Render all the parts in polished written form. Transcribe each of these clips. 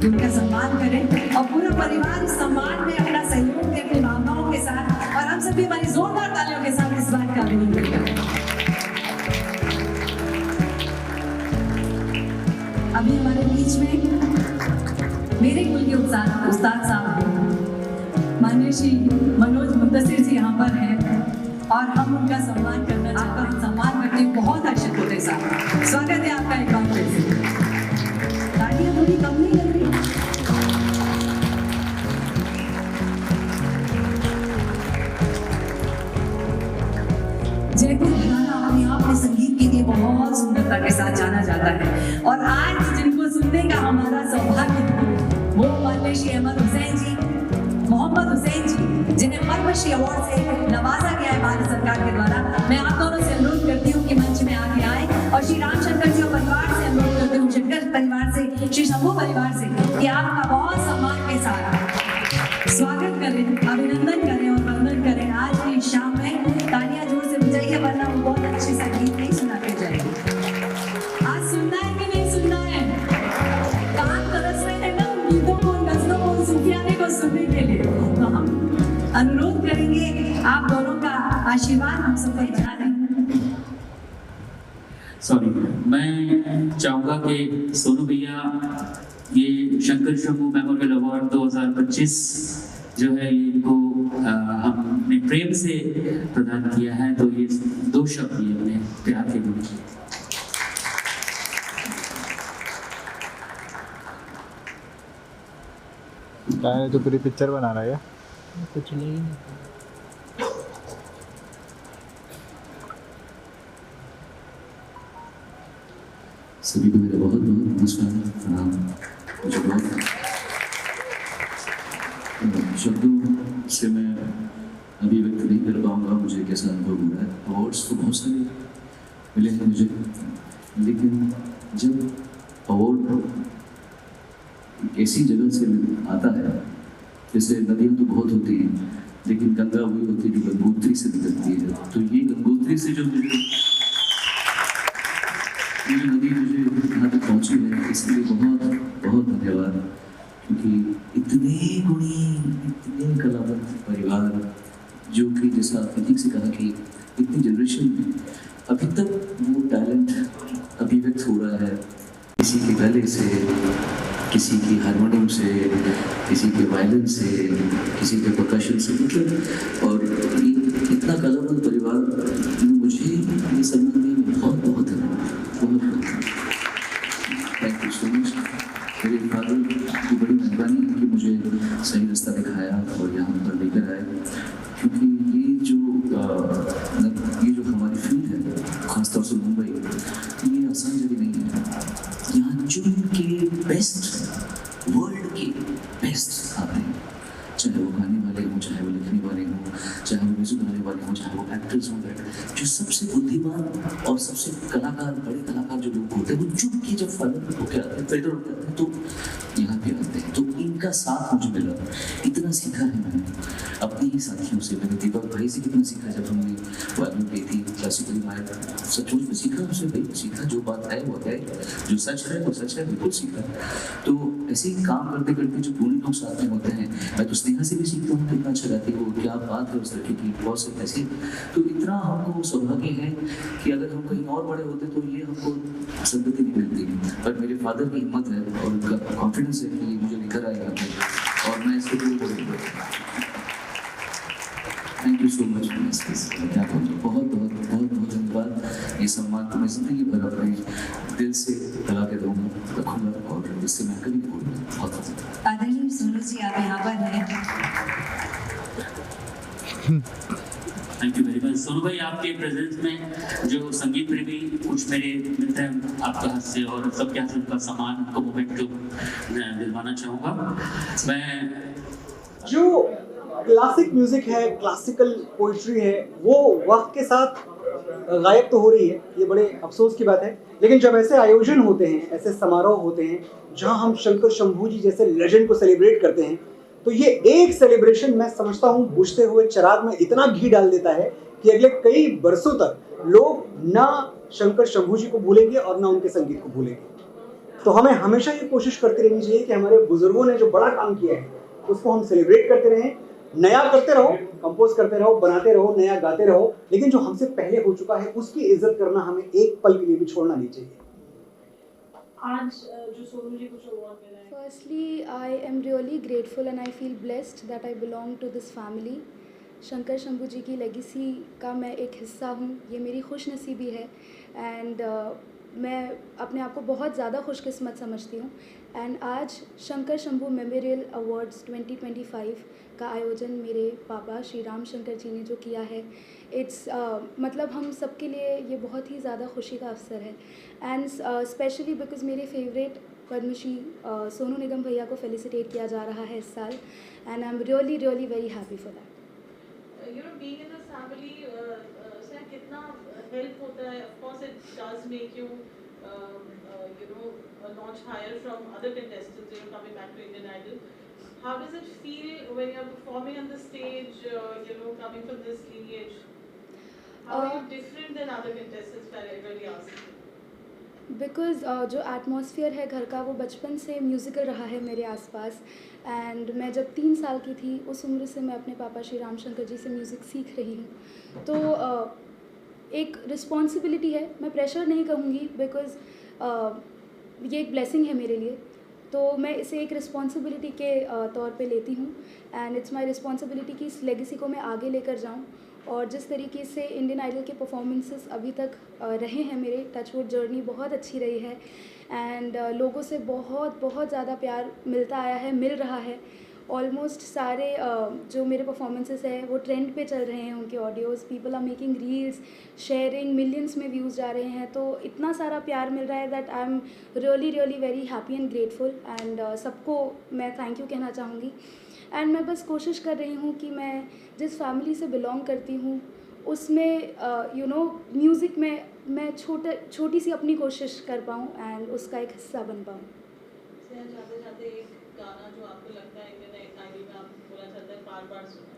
उनका सम्मान करें और पूरा परिवार इस सम्मान में अपना सहयोग दे अपनी भावनाओं के साथ, और हम सभी हमारी जोरदार तालियों के साथ इस बात का अभिनंदन करें। अभी हमारे बीच में मेरे कुल के उस्ताद साहब हैं, माननीय श्री मनोज मुंतसिर जी यहाँ पर हैं और हम उनका सम्मान करना चाहते हैं। सम्मान करते हैं, बहुत आशिक होते साहब, स्वागत है आपका एक बार फिर से। तालियां थोड़ी कम नहीं लग रही? जयपुर घराना अपने आप में संगीत के लिए बहुत सुंदरता के साथ जाना जाता है, और आज जिनको सुनने का हमारा सौभाग्य वो माननीय श्री अहमद हुसैन जी, मोहम्मद हुसैन जी, जिन्हें पद्मश्री अवार्ड से नवाजा गया है भारत सरकार के द्वारा। मैं आप दोनों से अनुरोध करती हूँ कि मंच में आगे आए, और श्री रामशंकर जी और परिवार से अनुरोध करती हूँ, शंकर परिवार से, श्री शंभू परिवार से, कि आपका बहुत सम्मान के साथ स्वागत करें, अभिनंदन करें और वंदन करें। आज की शाम में तालियां जोर से बजाइए, वरना वो बहुत अच्छी संगीत नहीं सुना के जाएगी। आज सुनना है कि नहीं सुनना है? कान तरस रहे हैं ना उन गीतों को, गजलों को, सूफियाने को सुनने के लिए। तो हम अनुरोध करेंगे आप दोनों का आशीर्वाद हम सब पर बना दें। सॉरी, मैं चाहूँगा कि सोनू भैया ये शंकर शंभू मेमोरियल अवार्ड 2025 जो है इनको हमने प्रेम से प्रदान किया है, तो ये 2 शब्द ये अपने प्यार के लिए। क्या है, तो पूरी पिक्चर बना रहा है? कुछ नहीं। सभी को मेरा बहुत बहुत नमस्कार, प्रणाम। मुझे बहुत शब्दों से मैं अभी व्यक्त नहीं कर पाऊँगा मुझे कैसा अनुभव हो रहा है। अवार्ड्स तो बहुत सारे मिले हैं मुझे, लेकिन जब अवार्ड ऐसी जगह से आता है, जैसे नदियाँ तो बहुत होती हैं, लेकिन गंगा वही होती है जो गंगोत्री से निकलती है। तो ये गंगोत्री से जो नदी मुझे यहाँ तक पहुँची है, इसके लिए बहुत बहुत धन्यवाद। क्योंकि इतने गुणी, इतने कलावंत परिवार, जो कि जैसा प्रतीक से कहा कि इतनी जनरेशन में अभी तक वो टैलेंट अभिव्यक्त हो रहा है, किसी के गले से, किसी की हारमोनियम से, किसी के वायलिन से, किसी के परकशन से, मतलब और इतना कलावंत परिवार ने मुझे ये समझ में बहुत बहुत थैंक यू सो मच। मेरे फादर की बड़ी मेहरबानी है कि मुझे सही रास्ता दिखाया और यहाँ पर लेकर आए, क्योंकि ये जो हमारी फील्ड है, खासतौर से मुंबई, ये आसान जगह नहीं है। यहाँ चुन के बेस्ट, वर्ल्ड के बेस्ट आते हैं, चाहे वो गाने वाले हों, चाहे वो लिखने वाले हों, चाहे वो म्यूजिक गाने वाले हों, चाहे वो एक्टर्स हों, जो सबसे बुद्धिमान और सबसे कलाकार, बड़े कलाकार जो लोग होते हैं, वो चुप के जब फाइनल होकर आते हैं, पैदल होते हैं, तो यहाँ पे आते हैं। तो इनका साथ मुझे मिला, इतना सीखा है मैंने अपने ही साथियों से। मैंने दीपक भाई से कितना सीखा, जब हमने वायलिन गई थी क्लासिकल माइक, सचमुच में सीखा उससे, भाई सीखा, जो बात है वो है, जो सच है वो सच है, बिल्कुल सीखा। तो ऐसे ही काम करते करते जो पूरे लोग साथ में होते हैं, मैं तो स्नेहा से भी सीखता हूँ कितना अच्छा गाती है वो, क्या बात है उस लड़की की, बहुत से ऐसे। तो इतना हमको सौभाग्य है कि अगर हम कहीं और बड़े होते तो ये हमको संगति नहीं मिलती, पर मेरे फादर की हिम्मत है और उनका कॉन्फिडेंस है कि मुझे लेकर आए यहाँ पे, और मैं इसके लिए थैंक यू सो मच। बहुत बहुत बहुत बहुत धन्यवाद। ये सम्मान तो मैं जिंदगी भर अपने दिल से लगा के रखूँगा और इससे मैं कभी नहीं भूलूंगा। बहुत आदरणीय सोनू जी, आप यहाँ पर हैं। Thank you very much Sonu भाई, आपके प्रेजेंस में जो संगीत प्रेमी कुछ मेरे मित्र हैं, आपके हाथ से और सबके हाथ से उनका सम्मान को मोमेंट दिलवाना चाहूँगा। मैं जो क्लासिक म्यूजिक है, क्लासिकल पोइट्री है, वो वक्त के साथ गायब तो हो रही है, ये बड़े अफसोस की बात है। लेकिन जब ऐसे आयोजन होते हैं, ऐसे समारोह होते हैं जहां हम शंकर शंभू जी जैसे लेजेंड को सेलिब्रेट करते हैं, तो ये एक सेलिब्रेशन मैं समझता हूँ बुझते हुए चिराग में इतना घी डाल देता है कि अगले कई बरसों तक लोग ना शंकर शंभू जी को भूलेंगे और ना उनके संगीत को भूलेंगे। तो हमें हमेशा ये कोशिश करती रहनी चाहिए कि हमारे बुजुर्गों ने जो बड़ा काम किया है उसको हम सेलिब्रेट करते रहें, नया करते रहो, कंपोज करते रहो, बनाते रहो, नया गाते रहो, लेकिन जो हमसे पहले हो चुका है उसकी इज्जत करना हमें एक पल के लिए भी छोड़ना नहीं चाहिए। आज जो सोनू जी कुछ अवार्ड मिला है। Firstly, I am really grateful and I feel blessed that I belong to this family. Shankar Shambhu जी की लेगेसी का मैं एक हिस्सा हूँ, ये मेरी खुशनसीबी है एंड मैं अपने आप को बहुत ज़्यादा खुशकिस्मत समझती हूँ। एंड आज शंकर शंभू मेमोरियल अवार्ड्स 2025 का आयोजन मेरे पापा श्री राम शंकर जी ने जो किया है, इट्स मतलब हम सबके लिए ये बहुत ही ज़्यादा खुशी का अवसर है एंड स्पेशली बिकॉज मेरे फेवरेट पद्मश्री सोनू निगम भैया को फेलिसिटेट किया जा रहा है इस साल and I am really really very happy for that. You know, being in this family, से कितना help होता है? Of course, it does make you, you know, a notch higher from other contestants, you know, coming back to Indian Idol. How does it feel when you're performing on the stage, you know, coming from this lineage? How are you different than other contestants? If I really ask. Because जो atmosphere है घर का वो बचपन से musical रहा है मेरे आसपास एंड मैं जब 3 साल की थी उस उम्र से मैं अपने पापा श्री राम शंकर जी से म्यूज़िक सीख रही हूँ। तो एक रिस्पॉन्सिबिलिटी है, मैं प्रेशर नहीं कहूँगी बिकॉज़ ये एक ब्लेसिंग है मेरे लिए, तो मैं इसे एक रिस्पॉन्सिबिलिटी के तौर पे लेती हूँ एंड इट्स माय रिस्पॉन्सिबिलिटी कि इस लेगेसी को मैं आगे लेकर जाऊँ और जिस तरीके से इंडियन आइडल के परफॉर्मेंसेस अभी तक रहे हैं मेरे टचवुड जर्नी बहुत अच्छी रही है एंड लोगों से बहुत बहुत ज़्यादा प्यार मिलता आया है, मिल रहा है। ऑलमोस्ट सारे जो मेरे परफॉर्मेंसेस हैं वो ट्रेंड पे चल रहे हैं, उनके audios people are making reels, sharing, millions में व्यूज़ जा रहे हैं, तो इतना सारा प्यार मिल रहा है that I am really really very happy and grateful and सबको मैं थैंक यू कहना चाहूँगी। एंड मैं बस कोशिश कर रही हूँ कि मैं जिस फैमिली से बिलोंग करती हूँ उसमें यू नो म्यूज़िक में मैं छोटी सी अपनी कोशिश कर पाऊँ एंड उसका एक हिस्सा बन पाऊँ। जाते जाते एक गाना जो आपको लगता है इंडियन आइडल में आप बोला चाहते हैं बार-बार सुना।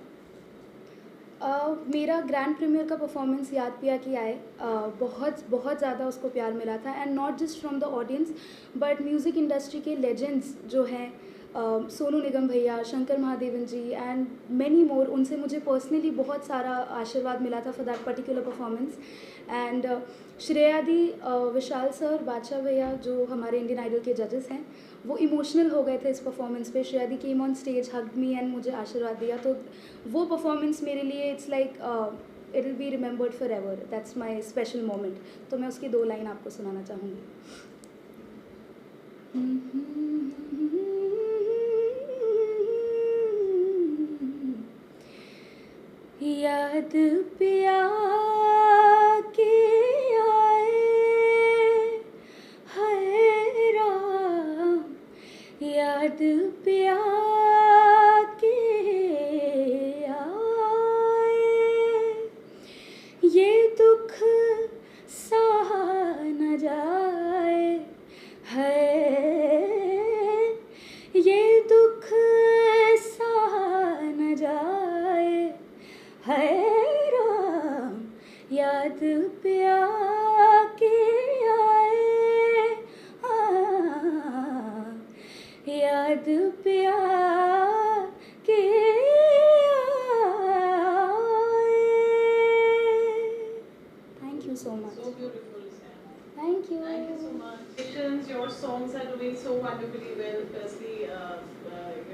मेरा ग्रैंड प्रीमियर का परफॉर्मेंस याद पिया कि आए बहुत बहुत ज़्यादा उसको प्यार मिला था and not just from the audience but music industry के लेजेंड्स जो हैं सोनू निगम भैया, शंकर महादेवन जी एंड मैनी मोर, उनसे मुझे पर्सनली बहुत सारा आशीर्वाद मिला था for that particular performance and Shreya the, Vishal sir, बादशाह भैया जो हमारे इंडियन आइडल के जजेस हैं वो इमोशनल हो गए थे इस परफॉर्मेंस पे। Shreya di came on stage, hugged me and मुझे आशीर्वाद दिया, तो वो परफॉर्मेंस मेरे लिए it's like it will be remembered forever, that's my special moment. तो मैं उसकी 2 लाइन आपको सुनाना चाहूँगी। याद पिया के आए हाय राम, याद पिया के आए, ये दुख सहा न जाए है, ये दुख सहा न जाए है राम, याद पिया के आए, याद पिया के आए। Thank you so much. So beautiful, Sam. Thank you. Thank you so much. Congratulations, your songs are doing so wonderfully well. Firstly, you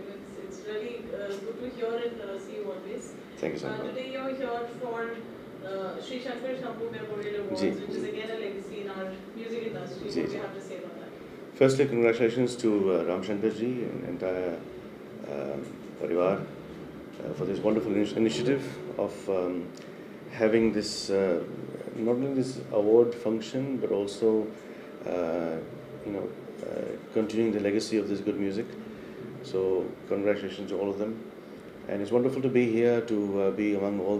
know, it's really good to hear and see you always. Thank you so much. Today you're here for Sri Shankar Shambhu Memorial Awards, Ji. which is again a legacy in our music industry. Ji, What do ji. you have to say about that? Firstly, congratulations to Ram Shankar ji and entire Parivar for this wonderful initiative of having this not only this award function but also you know continuing the legacy of this good music. So congratulations to all of them, and it's wonderful to be here to be among all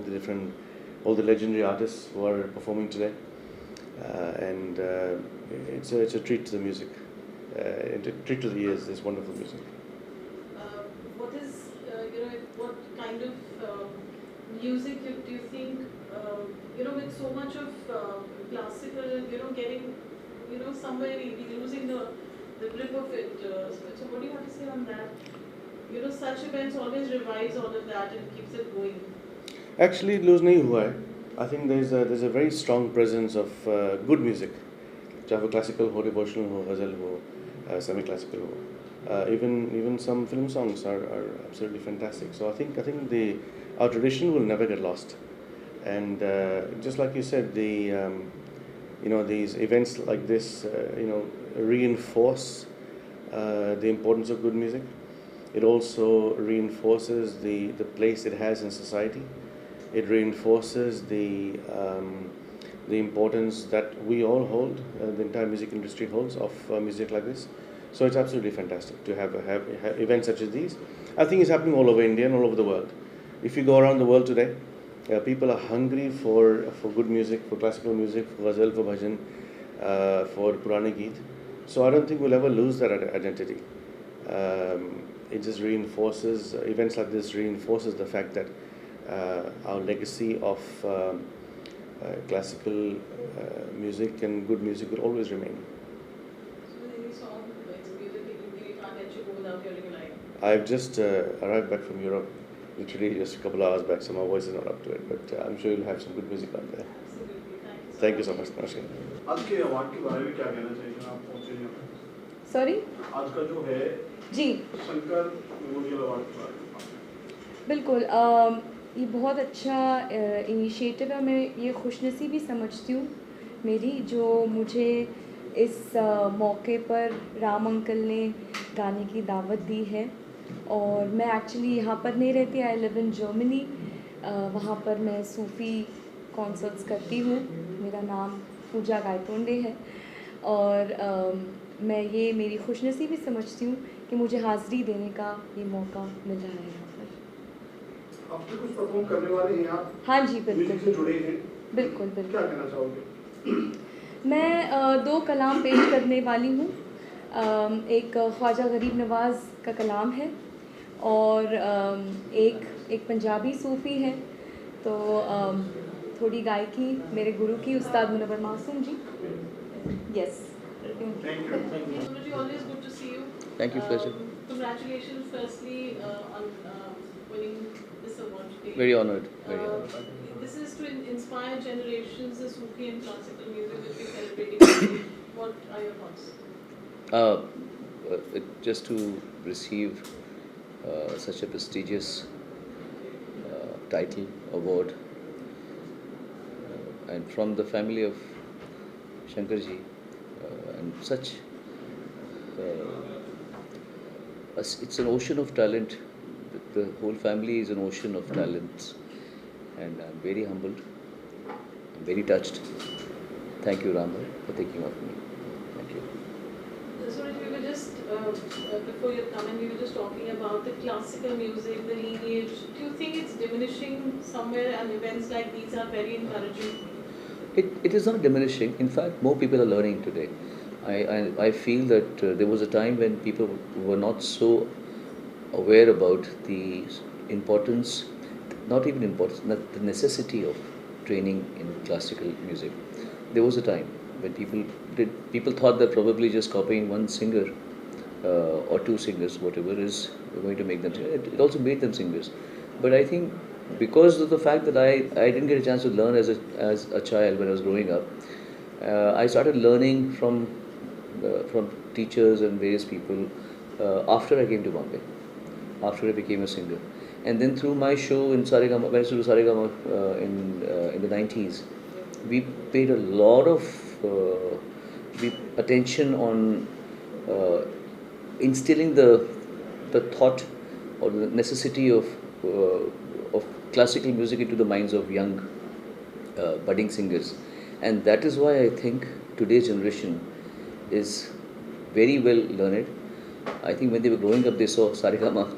the legendary artists who are performing today, and it's a treat to the music. A treat to the ears, this wonderful music. What is, you know, what kind of music do you think, you know, with so much of classical, you know, getting, you know, somewhere losing the the grip of it. So what do you want to say on that? You know, such events always revives all of that and keeps it going. Actually, lose nahi hua hai. I think there's a very strong presence of good music, चाहे वो classical हो, devotional हो, ghazal हो, semi-classical हो. Even some film songs are absolutely fantastic. So I think our tradition will never get lost. And just like you said, these events like this, reinforce the importance of good music. It also reinforces the place it has in society. It reinforces the importance that we all hold, the entire music industry holds, of music like this. So it's absolutely fantastic to have events such as these. I think it's happening all over India and all over the world. If you go around the world today, people are hungry for good music, for classical music, for ghazal, for bhajan, for Purani Geet. So I don't think we'll ever lose that identity. It just reinforces, events like this reinforces the fact that our legacy of classical music and good music will always remain. So any song, it's music that you can't let you go without hearing live. I've just arrived back from Europe, literally just a couple of hours back, so my voice is not up to it, but I'm sure you'll have some good music out there. Absolutely. Thank you so much. Namaskar. आज के award के बारे में क्या कहना चाहिए आप पहुंचे यहाँ पे? सॉरी आज का जो है जी शंकर मेमोरियल अवार्ड के बारे में बिल्कुल ये बहुत अच्छा इनिशिएटिव है। मैं ये खुशनसीबी समझती हूँ मेरी, जो मुझे इस मौके पर राम अंकल ने गाने की दावत दी है। और मैं एक्चुअली यहाँ पर नहीं रहती, आई लिव इन जर्मनी। वहाँ पर मैं सूफ़ी कॉन्सर्ट्स करती हूँ। मेरा नाम पूजा गायतोंडे है और मैं ये मेरी खुशनसीबी समझती हूँ कि मुझे हाज़िरी देने का ये मौका मिल रहा है यहाँ पर। आप भी कुछ परफॉर्म करने वाले हैं आप? हाँ जी म्यूजिक बिल्कुल से जुड़े हैं। बिल्कुल बिल्कुल। क्या कहना चाहोगे? मैं 2 कलाम पेश करने वाली हूँ। एक ख्वाजा गरीब नवाज़ का कलाम है और एक पंजाबी सूफ़ी है। तो थोड़ी गायकी मेरे गुरु की, Ustad Munawwar Masoom ji. Yes Thank you. Guruji, always good to see you. Thank you, pleasure. Congratulations, firstly, on winning this award today. Very honored. Very honored. This is to inspire generations, the Sufi and classical music that we're celebrating today. What are your thoughts? Just to receive such a prestigious title, award, and from the family of Shankarji, and such, it's an ocean of talent. The whole family is an ocean of talents, and I'm very humbled, I'm very touched. Thank you, Rama, for thinking of me. Thank you. Suraj, we were just, before you come in, we were just talking about the classical music, the lineage. Do you think it's diminishing somewhere, and events like these are very encouraging? It is not diminishing. In fact, more people are learning today. I feel that there was a time when people were not so aware about the importance, not even importance, not the necessity of training in classical music. There was a time when people thought that probably just copying one singer or 2 singers, whatever, is going to make them singers. It also made them singers. But I think because of the fact that I didn't get a chance to learn as a child when I was growing up, I started learning from teachers and various people after I came to Bombay, after I became a singer. And then through my show in Saregama, when I used to do Saregama in the 90s, we paid a lot of attention on instilling the thought or the necessity of classical music into the minds of young budding singers. And that is why I think today's generation is very well learned. I think when they were growing up, they saw Saregama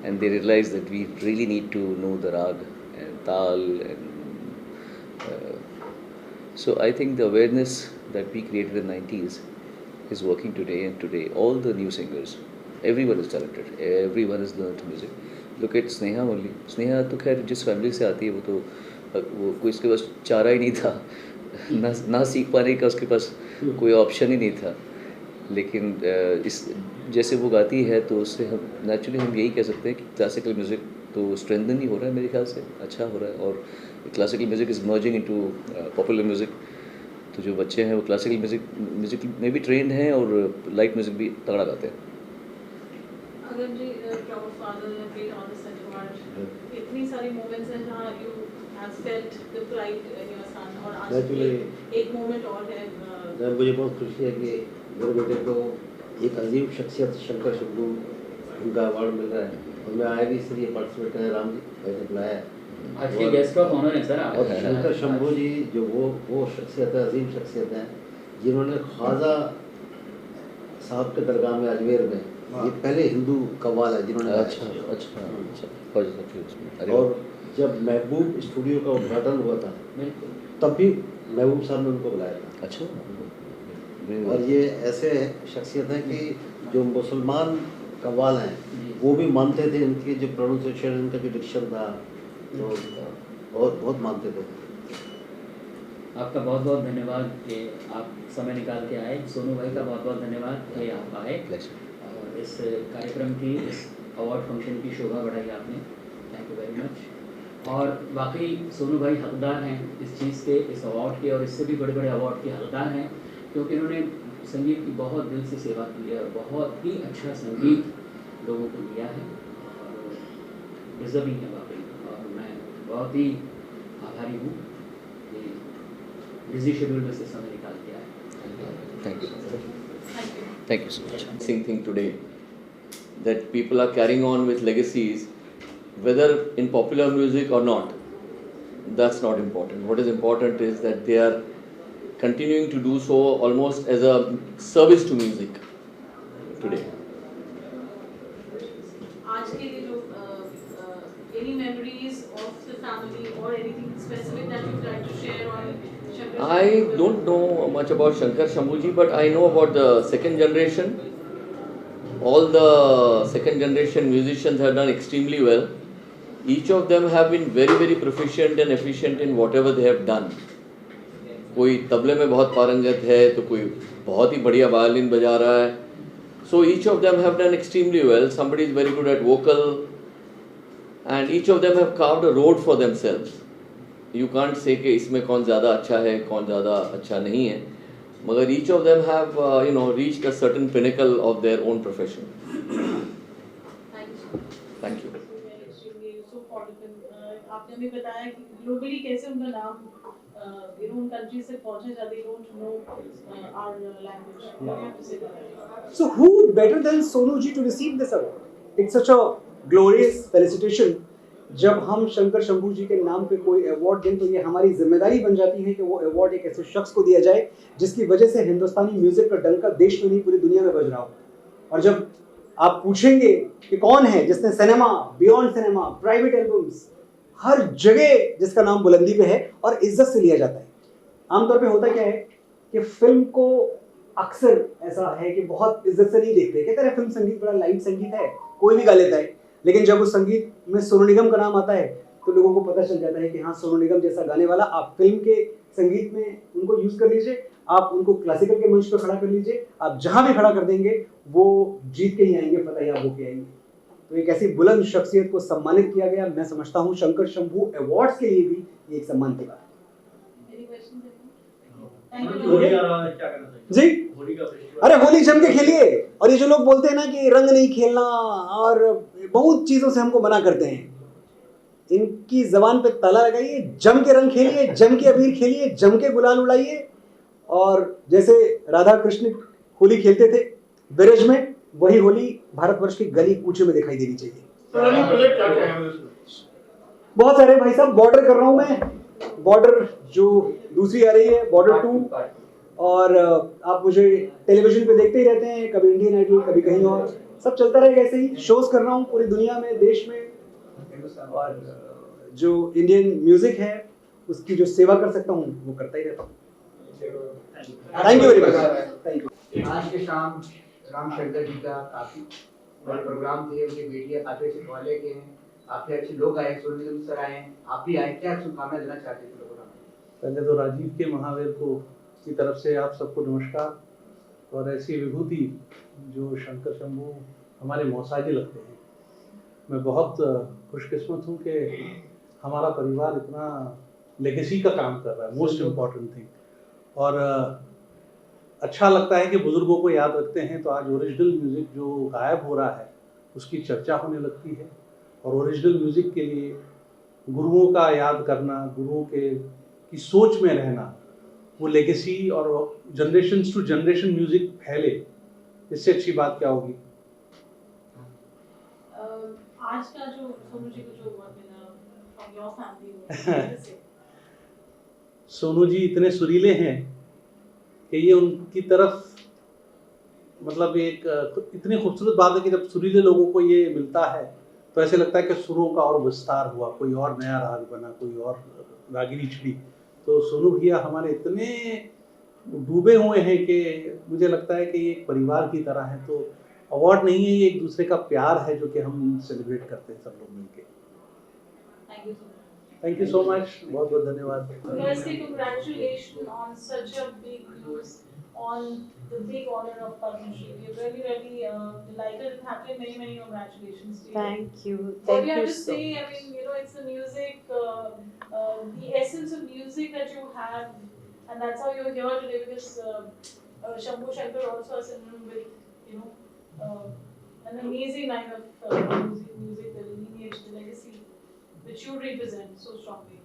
and they realized that we really need to know the rag and tal, and so I think the awareness that we created in the 90s is working today. And today all the new singers, everyone is talented, everyone has learned music. Look at Sneha only. Sneha तो खैर जिस family से आती है वो तो कोई उसके पास चारा ही नहीं था, ना सीख पाने का उसके पास कोई ऑप्शन ही नहीं था। लेकिन इस जैसे वो गाती है तो उससे हम नेचुरली हम यही कह सकते हैं कि क्लासिकल म्यूज़िक तो स्ट्रेंथन ही हो रहा है मेरे ख्याल से, अच्छा हो रहा है। और classical music is merging into popular music. तो जो बच्चे हैं वो क्लासिकल म्यूज़िक में भी ट्रेंड हैं और लाइट म्यूज़िक भी तगड़ा गाते हैं। अगर जी प्राउड फादर या ग्रेट आर्टिस्ट एंड इतनी सारी मोमेंट्स हैं जहाँ you have felt the pride in your son, और आज एक मोमेंट और है। मुझे बहुत खुशी है कि मेरे बेटे को एक अजीब शख्सियत शंकर शंभू उनका अवार्ड मिल रहा है, और मैं आया भी इसलिए पार्टिसिपेट करने राम जी भाई ने बुलाया है। आज के गेस्ट ऑफ ऑनर है सर। और शंकर शंभू जी जो वो शख्सियत है, अजीम शख्सियत हैं, जिन्होंने ख्वाजा साहब के दरगाह में अजमेर में, ये पहले हिंदू कव्वाल है जिन्होंने और जब महबूब स्टूडियो का उद्घाटन हुआ था तब भी महबूब साहब ने उनको बुलाया था। अच्छा। और ये ऐसे शख्सियत हैं कि जो मुसलमान कव्वाल हैं वो भी मानते थे इनकी जो प्रोनाउंसिएशन, इनका जो डिक्शन था, तो बहुत मानते थे। आपका बहुत बहुत धन्यवाद कि आप समय निकाल के आए। सोनू भाई का बहुत बहुत धन्यवाद कि आप आए और इस कार्यक्रम की, इस अवार्ड फंक्शन की शोभा बढ़ाई आपने। Thank you very much. और वाकई सोनू भाई हकदार हैं इस चीज़ के, इस अवार्ड के, और इससे भी बड़े बड़े अवार्ड के हकदार हैं, क्योंकि इन्होंने संगीत की बहुत दिल से सेवा की है और बहुत ही अच्छा संगीत लोगों को दिया है और डिजर्विंग है वाकई। और मैं बहुत ही आभारी हूँ कि बिजी शेड्यूल में से समय निकाल के आए। Thank you. Thank you so much. Same thing today, that people are carrying on with legacies, whether in popular music or not. That's not important. What is important is that they are continuing to do so almost as a service to music today. आज के लिए जो any memories of the family or anything specific that you'd like to share on Shankar? I don't know much about Shankar Shambhuji, but I know about the second generation. All the second generation musicians have done extremely well. Each of them have been very, very proficient and efficient in whatever they have done. कोई तबले में बहुत पारंगत है तो कोई बहुत ही बढ़िया वायलिन बजा रहा है. So each of them have done extremely well. Somebody is very good at vocal, and each of them have carved a road for themselves. You can't say कि इसमें कौन ज़्यादा अच्छा है, कौन ज़्यादा अच्छा नहीं है, मगर each of them have reached a certain pinnacle of their own profession. Thank you. आपने भी बताया कि ग्लोबली कैसे उनका नाम उन कंट्री से पहुंचे जा, they don't know our language. What do you have to say about that? So who better than Sonu ji to receive this award? It's such a glorious felicitation. जब हम शंकर शंभू जी के नाम पे कोई अवार्ड दें तो ये हमारी जिम्मेदारी बन जाती है कि वो अवार्ड एक ऐसे शख्स को दिया जाए जिसकी वजह से हिंदुस्तानी म्यूजिक का डंका देश में नहीं पूरी दुनिया में बज रहा हो. और जब आप पूछेंगे कि कौन है जिसने cinema, beyond cinema, private albums, हर जगह जिसका नाम बुलंदी पे है और इज्जत से लिया जाता है. आमतौर पे होता क्या है कि फिल्म को अक्सर ऐसा है कि बहुत इज्जत से नहीं देखते, कहते हैं फिल्म संगीत बड़ा लाइट संगीत है, कोई भी गा लेता है. लेकिन जब उस संगीत में सोनू निगम का नाम आता है तो लोगों को पता चल जाता है कि हाँ, सोनू निगम जैसा गाने वाला आप फिल्म के संगीत में उनको यूज कर लीजिए, आप उनको क्लासिकल के मंच पर खड़ा कर लीजिए, आप जहां भी खड़ा कर देंगे वो जीत के ही आएंगे, फतेह याब होके आएंगे. तो एक ऐसी बुलंद शख्सियत को सम्मानित किया गया. मैं समझता हूँ शंकर शंभू अवार्ड्स के लिए भी ये एक सम्मान की बात है. जी, अरे होली जम के खेलिए. और ये जो लोग बोलते हैं ना कि रंग नहीं खेलना और बहुत चीजों से हमको मना करते हैं, इनकी जबान पे ताला लगाइए. जम के रंग खेलिए, जम के अबीर खेलिए, जम के गुलाल उड़ाइए. और जैसे राधा कृष्ण होली खेलते थे ब्रज में, वही होली भारतवर्ष की गली कूचे में दिखाई देनी चाहिए. बहुत सारे भाई साहब, बॉर्डर कर रहा हूं मैं, बॉर्डर जो दूसरी आ रही है, बॉर्डर 2. और आप मुझे टेलीविजन पे देखते ही रहते हैं, कभी इंडियन आइडल, कभी कहीं और, सब चलता रहेगा ऐसे ही. शोज कर रहा हूँ पूरी दुनिया में, देश में, और जो इंडियन म्यूजिक है उसकी जो सेवा कर सकता हूँ वो करता ही रहता हूँ. Thank you very much. आज के शाम रामशंकर जी का काफी बड़े प्रोग्राम थे, उनकी बेटियां काफी अच्छे कॉलेज के हैं, काफी अच्छे लोग आए, सोनू निगम सर आए, आप भी आए, क्या शुभकामनाएं देना चाहते थे लोगों को? पहले तो राजीव के महावीर को की तरफ से आप सबको नमस्कार. और ऐसी विभूति जो शंकर शंभू हमारे मौसाजी लगते हैं। मैं बहुत खुशकिस्मत हूँ कि हमारा परिवार इतना लेगेसी का काम कर रहा है, मोस्ट इम्पॉर्टेंट थिंग। और अच्छा लगता है कि बुज़ुर्गों को याद रखते हैं। तो आज ओरिजिनल म्यूज़िक जो गायब हो रहा है उसकी चर्चा होने लगती है, और ओरिजिनल म्यूज़िक के लिए गुरुओं का याद करना, गुरुओं की सोच में रहना, वो लेगेसी और जनरेशन टू जनरेशन म्यूज़िक फैले, इससे अच्छी बात क्या होगी। आज का जो सोनू जी को जो अवार्ड मिला from your family, Sonu ji इतने सुरीले हैं कि ये उनकी तरफ मतलब एक इतनी खूबसूरत बात है कि जब सुरीले लोगों को ये मिलता है तो ऐसे लगता है कि सुरों का और विस्तार हुआ, कोई और नया राग बना, कोई और रागिनी छिड़ी। तो सोनू भैया हमारे इतने डूबे हुए हैं कि मुझे लगता है कि ये एक परिवार की तरह है। तो अवार्ड नहीं है, ये एक दूसरे का प्यार है जो कि हम सेलिब्रेट करते हैं सब लोग मिलके। थैंक यू सो मच, बहुत बहुत धन्यवाद। Firstly, congratulations on such a big news, on the big honor of Padma Shri. We are really, really delighted and happy. Many, many congratulations to you. Thank you. What Thank do you have you to so say? much. I mean, you know, it's the music, the essence of music that you have, and that's how you're here today, because Shambhu Shankar also has with, you know, an amazing line of music, the lineage, the legacy, which you represent so strongly.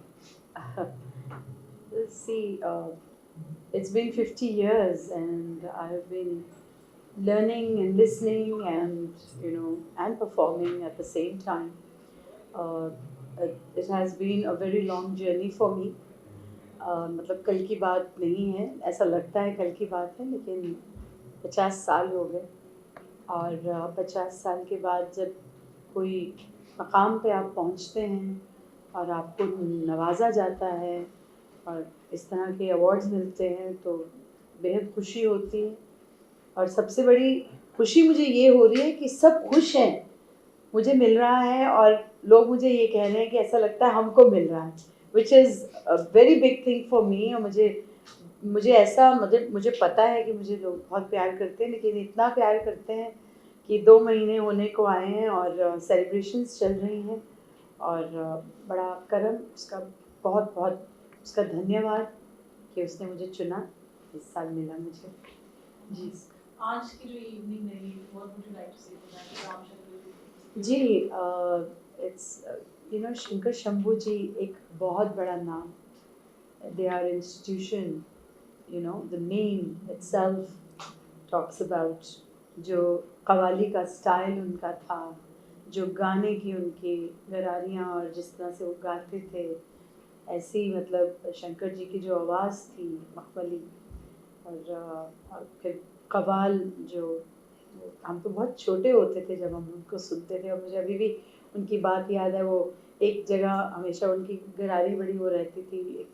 See, it's been 50 years and I've been learning and listening and, you know, and performing at the same time. It has been a very long journey for me. मतलब कल की बात नहीं है, ऐसा लगता है कल की बात है, लेकिन 50 साल हो गए। और 50 साल के बाद जब कोई मकाम पे आप पहुंचते हैं और आपको नवाजा जाता है और इस तरह के अवार्ड्स मिलते हैं तो बेहद खुशी होती है। और सबसे बड़ी खुशी मुझे ये हो रही है कि सब खुश हैं, मुझे मिल रहा है और लोग मुझे ये कह रहे हैं कि ऐसा लगता है हमको मिल रहा है, which is a very big thing for me. और मुझे ऐसा मुझे पता है कि मुझे लोग बहुत प्यार करते हैं, लेकिन इतना प्यार करते हैं कि 2 महीने होने को आए हैं और सेलिब्रेशंस चल रही हैं। और बड़ा करम उसका, बहुत बहुत उसका धन्यवाद कि उसने मुझे चुना, इस साल मिला मुझे। जी आज की जो इवनिंग रही, what would you like to say to that, Ram Shankar ji, it's you know Shankar Shambhu ji एक बहुत बड़ा नाम, they are institution, you know the name itself talks about जो कव्वाली का स्टाइल उनका था, जो गाने की उनकी गरारियाँ और जिस तरह से वो गाते थे, ऐसी मतलब शंकर जी की जो आवाज़ थी मखमली, और फिर कव्वाल जो हम तो बहुत छोटे होते थे जब हम उनको सुनते थे। और मुझे अभी भी उनकी बात याद है, वो एक जगह हमेशा उनकी गरारी बड़ी वो रहती थी, एक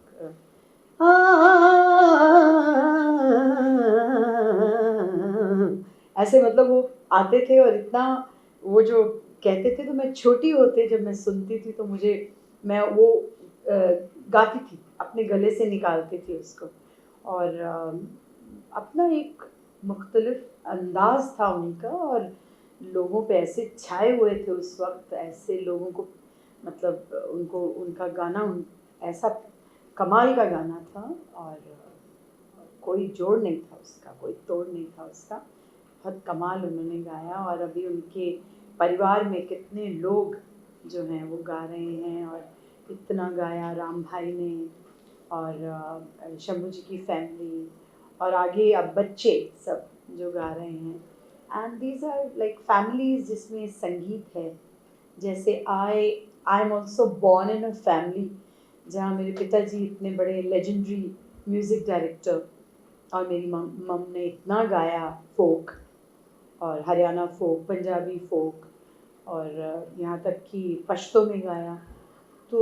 ऐसे मतलब वो आते थे और इतना वो जो कहते थे, तो मैं छोटी होते जब मैं सुनती थी तो मैं वो गाती थी, अपने गले से निकालती थी उसको। और अपना एक मुख्तलिफ अंदाज था उनका, और लोगों पे ऐसे छाए हुए थे उस वक्त, ऐसे लोगों को मतलब उनका गाना ऐसा कमाल का गाना था, और कोई जोड़ नहीं था उसका, कोई तोड़ नहीं था उसका। बहुत कमाल उन्होंने गाया, और अभी उनके परिवार में कितने लोग जो हैं वो गा रहे हैं, और इतना गाया राम भाई ने और शंभू जी की फैमिली, और आगे अब बच्चे सब जो गा रहे हैं। And these are like families जिसमें संगीत है। जैसे I am also born in a family जहाँ मेरे पिताजी इतने बड़े लेजेंडरी म्यूज़िक डायरेक्टर, और मेरी मम ने इतना गाया फोक और हरियाणा फोक, पंजाबी फोक, और यहाँ तक कि पश्तो में गाया। तो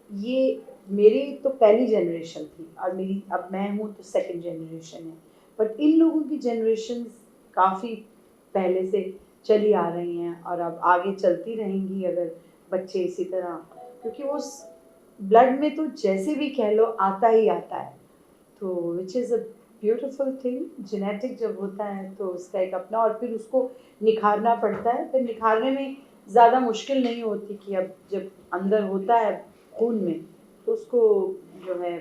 ये मेरी तो पहली जनरेशन थी, और मेरी अब मैं हूँ तो सेकंड जनरेशन है। बट इन लोगों की जनरेशन काफ़ी पहले से चली आ रही हैं, और अब आगे चलती रहेंगी अगर बच्चे इसी तरह, क्योंकि वो ब्लड में तो जैसे भी कह लो आता ही आता है। तो which is a beautiful thing. Genetic जब होता है तो उसका एक अपना, और फिर उसको निखारना पड़ता है। फिर निखारने में ज़्यादा मुश्किल नहीं होती कि अब जब अंदर होता है खून में तो उसको जो है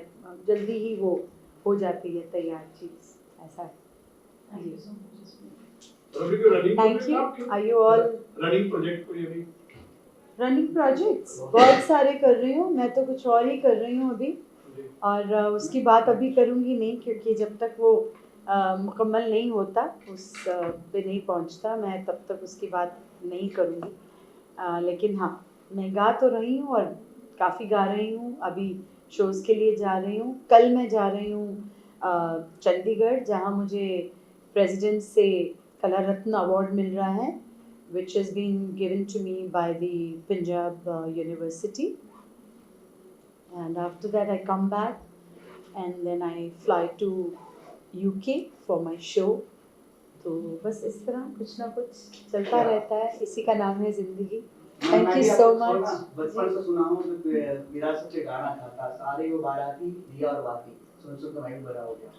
जल्दी ही वो हो जाती है तैयार चीज़, ऐसा है। Thank you. Are you all running project कोई अभी? रनिंग प्रोजेक्ट्स बहुत सारे कर रही हूँ मैं, तो कुछ और ही कर रही हूँ अभी, और उसकी बात अभी करूँगी नहीं, क्योंकि जब तक वो मुकम्मल नहीं होता उस पे नहीं पहुँचता, मैं तब तक उसकी बात नहीं करूँगी। लेकिन हाँ, मैं गा तो रही हूँ और काफ़ी गा रही हूँ। अभी शोज़ के लिए जा रही हूँ। कल मैं जा रही हूँ चंडीगढ़, जहाँ मुझे प्रेसिडेंट से कला रत्न अवार्ड मिल रहा है, which has been given to me by the Punjab University. And after that I come back and then I fly to UK for my show. तो बस इस तरह कुछ ना कुछ चलता रहता है, इसी का नाम है ज़िंदगी। Thank you so much। बचपन से सुना हूँ विरासत से गाना था, सारे वो बाराती दिया और बाती, सुन सुन के मैं बड़ा हो गया।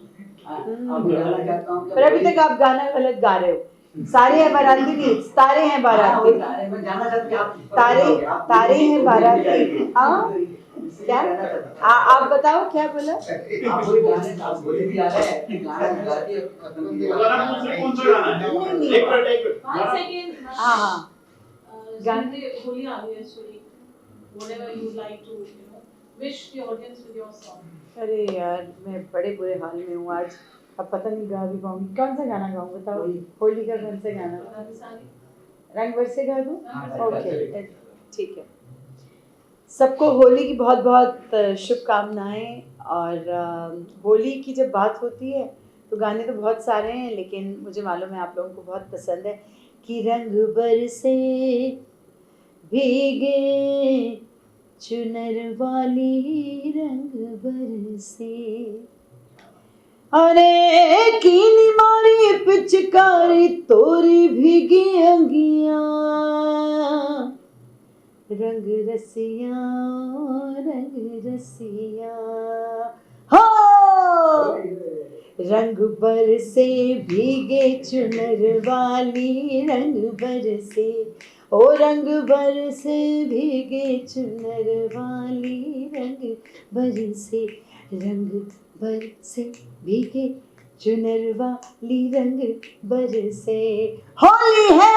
अब गाना चाहता हूँ, पर अभी तक आप गाना गलत गा रहे हो। सारे हैं बाराती नहीं, तारे हैं बाराती। मैं जानना चाहती हूँ तारे हैं बाराती। हाँ क्या? आप बताओ क्या बोला? आप वही गाने आप बोले भी आ रहे हैं, गाना गाती है। कौन सा गाना है? एक सेकंड। हाँ गाने होली आ रही है, sorry, whatever you like to wish the audience with your song। अरे यार मैं बड़े बुरे हाल में हूँ आज, अब पता नहीं गा भी पाऊंगी। कौन सा गाना गाऊँ बताओ? होली का कौन सा गाना? रंग बरसे गा दूँ? ओके ठीक है। सबको होली की बहुत बहुत शुभकामनाएं। और होली की जब बात होती है तो गाने तो बहुत सारे हैं, लेकिन मुझे मालूम है आप लोगों को बहुत पसंद है कि रंग बरसे भीगे चुनर वाली रंग बरसे, अरे कीनी मारी पिचकारी तोरी भीगी अंगिया, रंग रसिया हो रंग बरसे भीगे चुनर वाली रंग बरसे, ओ रंग बरसे भीगे चुनर वाली रंग बरसे, रंग बरसे भीगे चुनर वाली रंग बरसे। होली है।